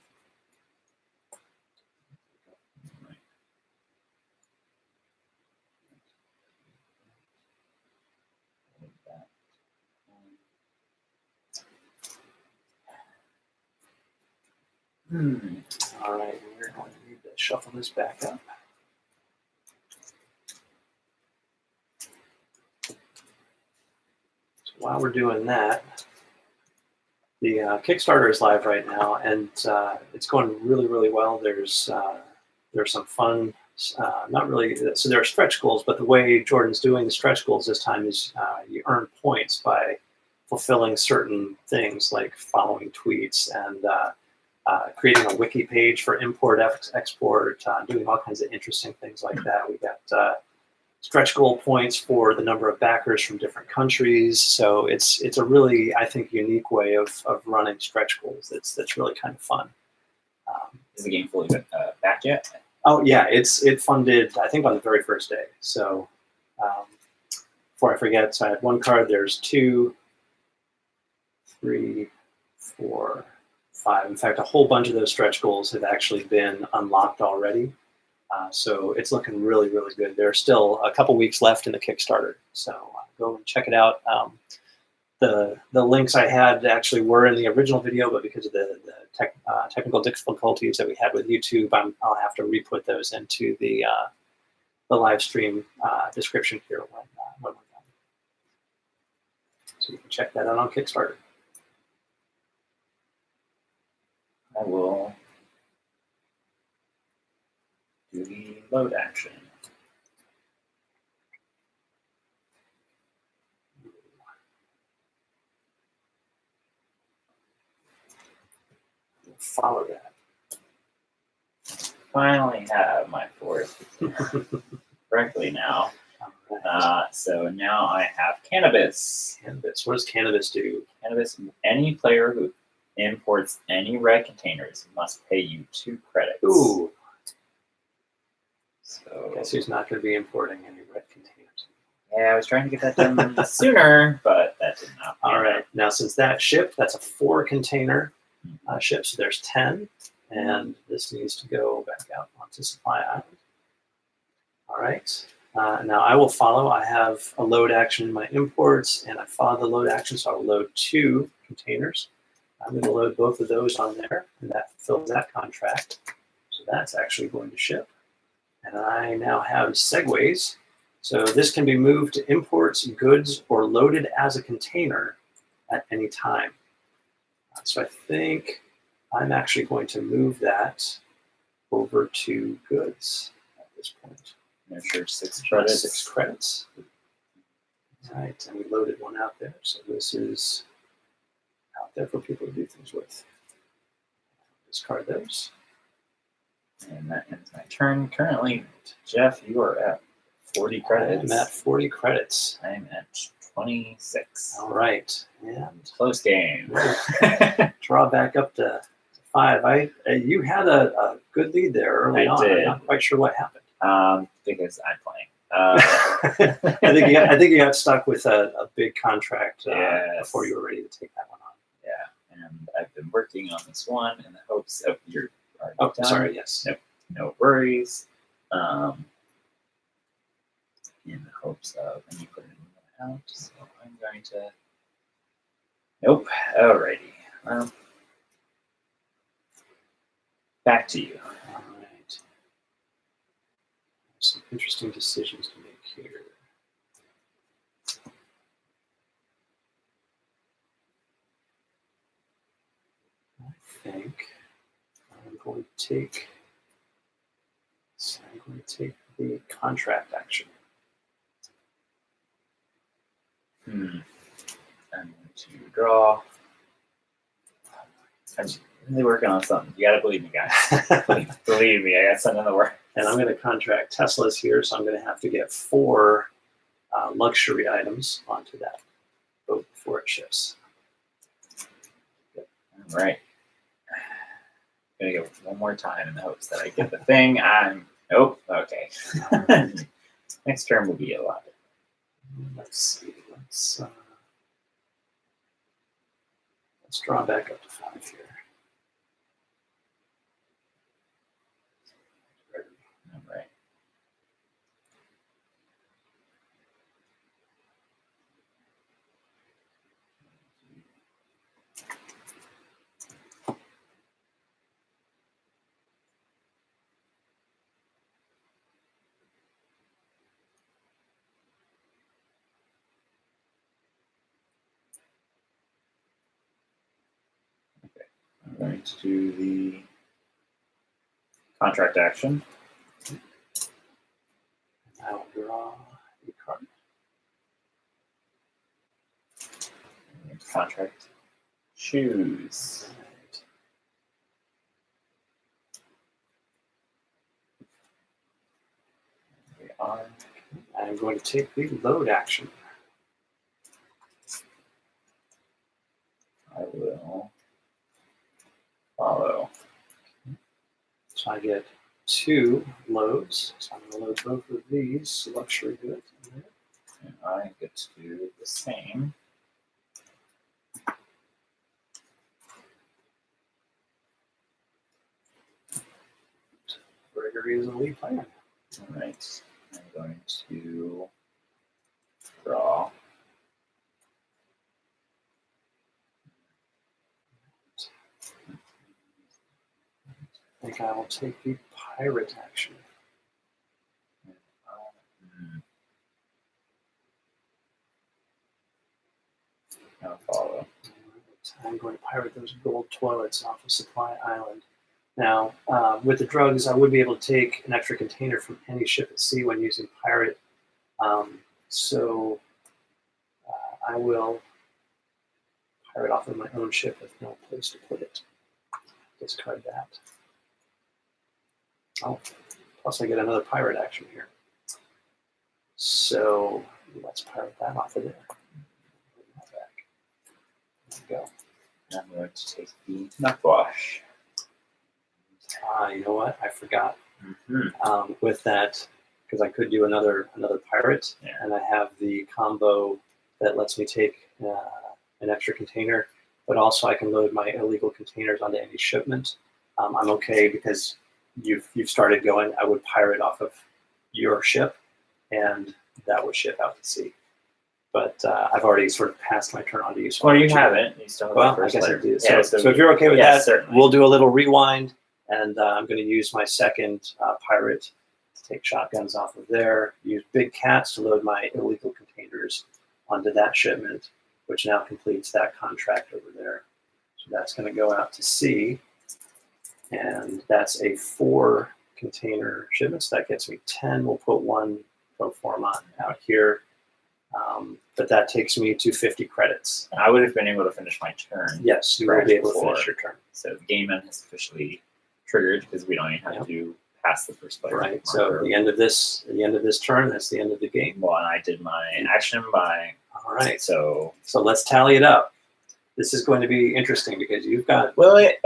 All right, we're going to need to shuffle this back up. So while we're doing that, the Kickstarter is live right now, and it's going really well. There's there's some fun, not really, so there are stretch goals, but the way Jordan's doing the stretch goals this time is you earn points by fulfilling certain things like following tweets and creating a wiki page for import, export, doing all kinds of interesting things like that. We got stretch goal points for the number of backers from different countries. So it's a really, I think, unique way of running stretch goals. That's really kind of fun. Is the game fully back yet? Oh yeah, it funded, I think, on the very first day. So before I forget, so I had one card. There's 2, 3, 4, 5. In fact, a whole bunch of those stretch goals have actually been unlocked already. So it's looking really, really good. There's still a couple weeks left in the Kickstarter, so go and check it out. The links I had actually were in the original video, but because of the technical difficulties that we had with YouTube, I'll have to re-put those into the live stream description here when we're done. So you can check that out on Kickstarter. I will do the load action. Follow that. Finally have my fourth correctly now. So now I have cannabis. Cannabis. What does cannabis do? Cannabis. Any player who imports any red containers must pay you 2 credits. Ooh. So Guess who's not going to be importing any red containers? yeah, I was trying to get that done sooner, but that did not. All right. Now, since that shipped, that's a 4 container ship, so there's 10, and this needs to go back out onto Supply Island. All right. Now I will follow. I have a load action in my imports, and I follow the load action, so I will load 2 containers. I'm going to load both of those on there, and that fulfills that contract. So that's actually going to ship. And I now have segues. So this can be moved to imports, goods, or loaded as a container at any time. So I think I'm actually going to move that over to goods at this point. Measure 6 credits. 6 credits. All right, and we loaded one out there. So this is out there for people to do things with. Discard those. And that ends my turn. Currently, Jeff, you are at 40 credits. I'm at 40 credits. I'm at 26. All right, and Close game. draw back up to 5. You had a good lead there early on. did. I'm not quite sure what happened. Because I'm playing. I think you got stuck with a big contract Yes. before you were ready to take that one on. Yeah, and I've been working on this one in the hopes of your. Oh, sorry. Yes. Nope. No worries. In the hopes of, and you put it in the out, so I'm going to. Nope. Alrighty. Well, back to you. All right. Some interesting decisions to make here. I think I'm going to take. So I'm going to take the contract action. I'm going to draw. I'm really working on something. You gotta believe me, guys. Believe me, I got something in the works. And I'm going to contract Teslas here, so I'm going to have to get 4 luxury items onto that boat before it ships. All right. I'm gonna go one more time in the hopes that I get the thing. Nope. Okay. Next turn will be a lot. Let's see. Let's draw back up to 5 here. All right. I'm going to do the contract action. contract. Choose. We are. I'm going to take the load action. I will follow. So I get 2 loads. So I'm going to load both of these luxury goods in there. And I get to do the same. Gregory is a lead player. All right. I'm going to draw. I think I will take the pirate action. I'll follow. I'm going to pirate those gold toilets off of Supply Island. Now, with the drugs, I would be able to take an extra container from any ship at sea when using pirate. So I will pirate off of my own ship with no place to put it. Discard that. Oh, plus I get another pirate action here. So let's pirate that off of there. Bring that back. There we go. I'm going to take the mouthwash. You know what? I forgot. Mm-hmm. With that, because I could do another pirate, Yeah. and I have the combo that lets me take an extra container, but also I can load my illegal containers onto any shipment. I'm okay because you've started going. I would pirate off of your ship, and that would ship out to sea. But I've already sort of passed my turn on to you. So Well, you haven't. You still have Well, the first I guess letter. I do. Yeah, So if you're okay with that, certainly. we'll do a little rewind, and I'm going to use my second pirate to take shotguns off of there. Use big cats to load my illegal containers onto that shipment, which now completes that contract over there. So that's going to go out to sea, and that's a 4 container shipment. So that gets me 10. We'll put 1 pro forma out here. But that takes me to 50 credits. I would have been able to finish my turn. Yes, you will be able to finish your turn. So the game end has officially triggered because we don't even have to pass the first player. Right. So at the end of this turn, that's the end of the game. Well, and I did my action by. All right. So let's tally it up. This is going to be interesting because you've got. Will it?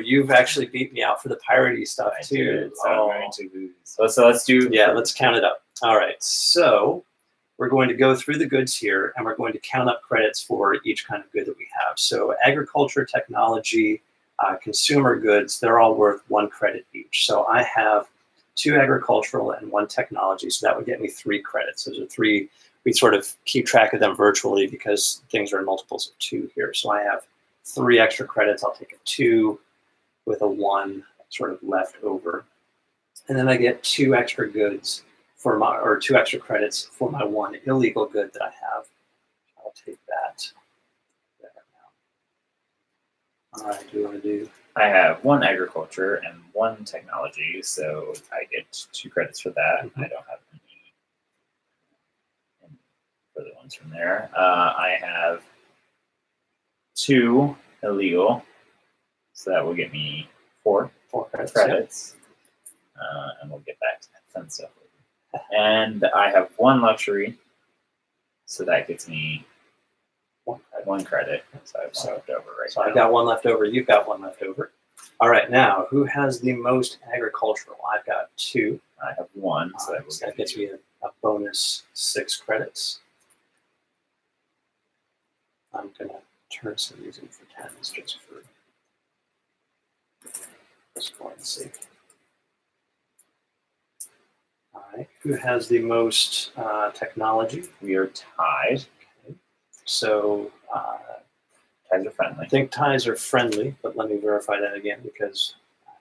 You've actually beat me out for the piratey stuff too. So I'm going to lose. So let's do. Yeah, let's count it up. All right. So we're going to go through the goods here, and we're going to count up credits for each kind of good that we have. So agriculture, technology, consumer goods, they're all worth 1 credit each. So I have 2 agricultural and 1 technology, so that would get me 3 credits. Those are 3. We sort of keep track of them virtually because things are in multiples of 2 here. So I have 3 extra credits. I'll take a 2 with a 1 sort of left over. And then I get 2 extra goods for my, or 2 extra credits for my 1 illegal good that I have. I'll take that there now. All right, do you want to do? I have 1 agriculture and 1 technology, so I get 2 credits for that. Mm-hmm. I don't have any further ones from there. I have 2 illegal, so that will get me 4 credits. Yep. And we'll get back to that fun stuff later. And I have 1 luxury, so that gets me 1 credit. So I have 1 left over right now. So I've got 1 left over. You've got 1 left over. All right, now who has the most agricultural? I've got 2. I have 1, so that gets me a bonus 6 credits. I'm gonna turn some of these in for 10s just for point's sake. All right, who has the most technology? We are tied. Okay. So ties are friendly. I think ties are friendly, but let me verify that again because I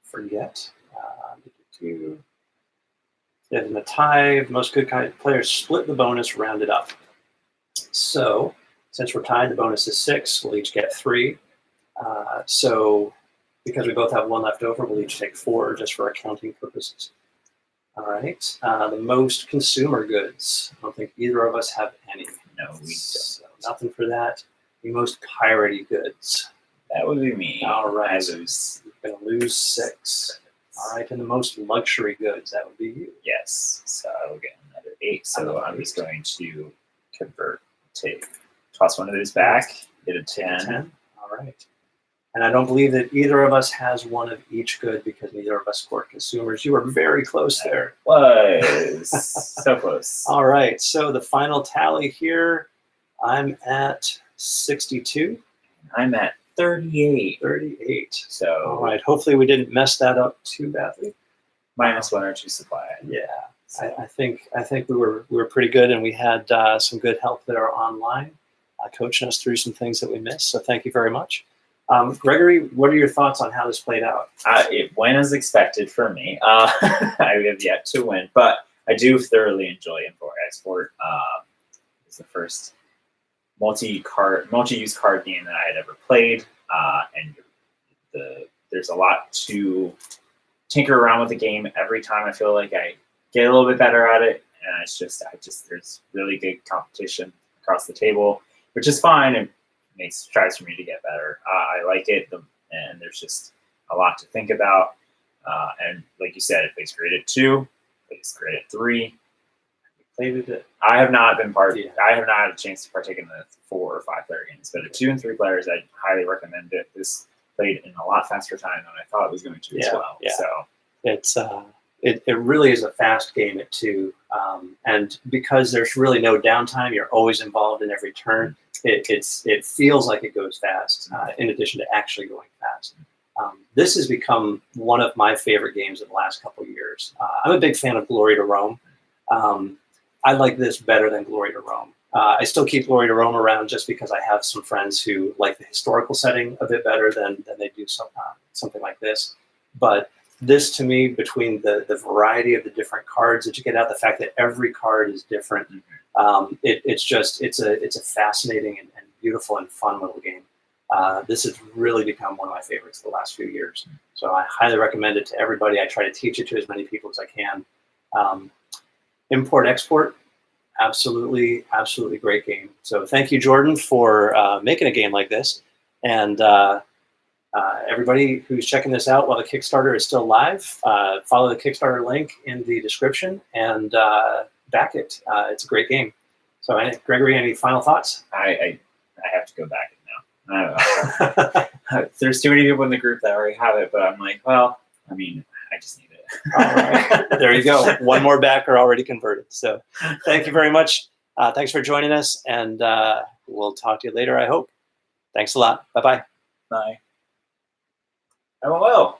forget. In a tie, most good players split the bonus, round it up. So since we're tied, the bonus is 6. We'll each get 3. So because we both have 1 left over, we'll each take 4 just for accounting purposes. All right. The most consumer goods. I don't think either of us have any. No, we don't. So Nothing for that. The most piratey goods. That would be me. All right. I lose. You're going to lose 6. All right. And the most luxury goods, that would be you. Yes. So I will get another 8. So Another I'm 8. just going to convert. Toss one of those back. Get a 10. 10. All right. And I don't believe that either of us has one of each good because neither of us scored consumers. You were very close there. Was so close. All right. So the final tally here, I'm at 62. I'm at 38. 38. So all right. Hopefully we didn't mess that up too badly. -1 or 2 supply. Yeah. So. I think we were pretty good, and we had some good help there online, coaching us through some things that we missed. So thank you very much. Gregory, what are your thoughts on how this played out? It went as expected for me. I have yet to win, but I do thoroughly enjoy Import Export. It's the first multi-use card game that I had ever played, and there's a lot to tinker around with the game. Every time I feel like I get a little bit better at it, and there's really good competition across the table, which is fine. And tries for me to get better. I like it, and there's just a lot to think about. And like you said, it plays great at 2, plays great at 3. Played it. I have not been I have not had a chance to partake in the 4 or 5 player games, but at 2 and 3 players, I highly recommend it. This played in a lot faster time than I thought it was going to as well. Yeah. So it's it really is a fast game at 2, and because there's really no downtime, you're always involved in every turn. It feels like it goes fast, in addition to actually going fast. This has become one of my favorite games of the last couple of years. I'm a big fan of Glory to Rome. I like this better than Glory to Rome. I still keep Glory to Rome around just because I have some friends who like the historical setting a bit better than they do something like this. But this, to me, between the variety of the different cards that you get out, the fact that every card is different, it's a fascinating and beautiful and fun little game. This has really become one of my favorites the last few years. So I highly recommend it to everybody. I try to teach it to as many people as I can. Import Export, absolutely great game. So thank you, Jordan, for making a game like this. And everybody who's checking this out while the Kickstarter is still live, follow the Kickstarter link in the description and back it. It's a great game. So, Gregory, any final thoughts? I have to go back now. There's too many people in the group that already have it, but I'm like, well, I mean, I just need it. All right. There you go. One more backer already converted. So thank you very much. Thanks for joining us, and we'll talk to you later, I hope. Thanks a lot. Bye-bye. Bye. Oh, well.